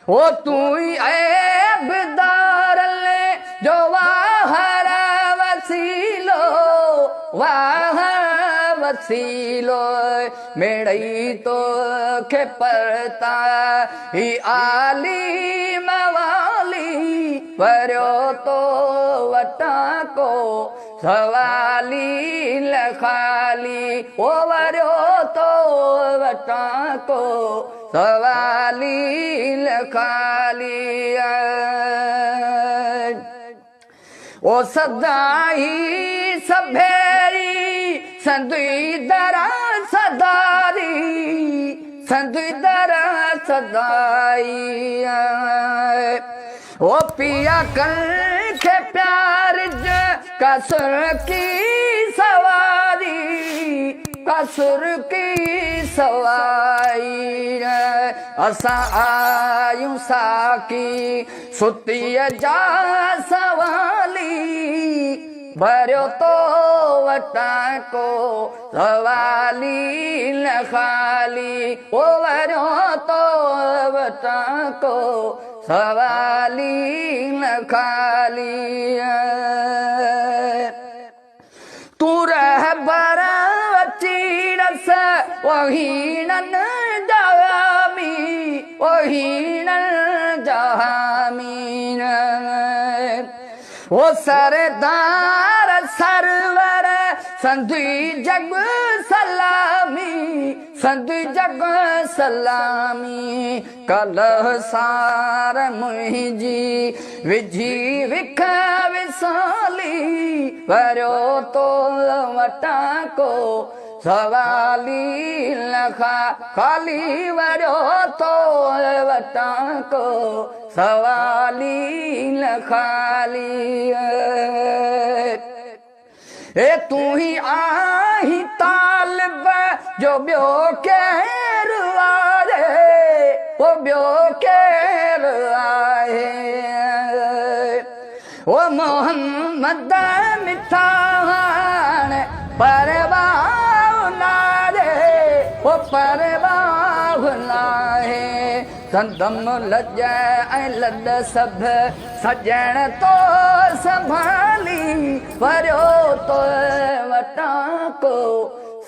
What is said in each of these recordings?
हो तू ही ऐबदार ले जो वाहर वसीलो वाह वसीलो मेड़ई तो खे परता ही आली मवाली वरियो तो वटा को सवाली लखाली ओ वरियो तो वटा को सवाली लखाली ओ सदाई सभेरी संदुई दरा सदारी संदुई दरा सदाई ओ पिया कल के प्यार कसुर की सवारी कसुर की सवाई असा आयूं साकी सुतिय जा सवाली भरियो तो वटा को सवाली न खाली ओ भरियो तो वटा को सवाली न खाली तू रह बरवची रस वहीनन जामी वहीनन जामीन वो सरदार सरवर संधुई जग सलामी संधुई जग सलामी कलह सार मुझी विझी विख विसाली वरियो तो वटा को सवाली लखा खाली वरियो तो वटा को सवाली लखाली ए तू ही आही तालब जो ब्यो केर आए वो ब्यो केर आए वो मोहम्मद मिठान परवाह नारे वो परवाह नाहे संदम लज ऐं लद सभ सजण तो संभाली वरियो तो वटा को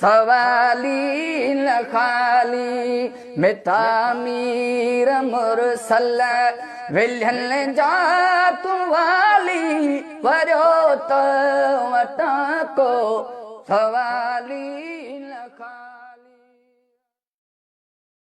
सवाली न खाली मिठा मीर मुरसल विल्हन जा तू वाली वरियो तो वटा को सवाली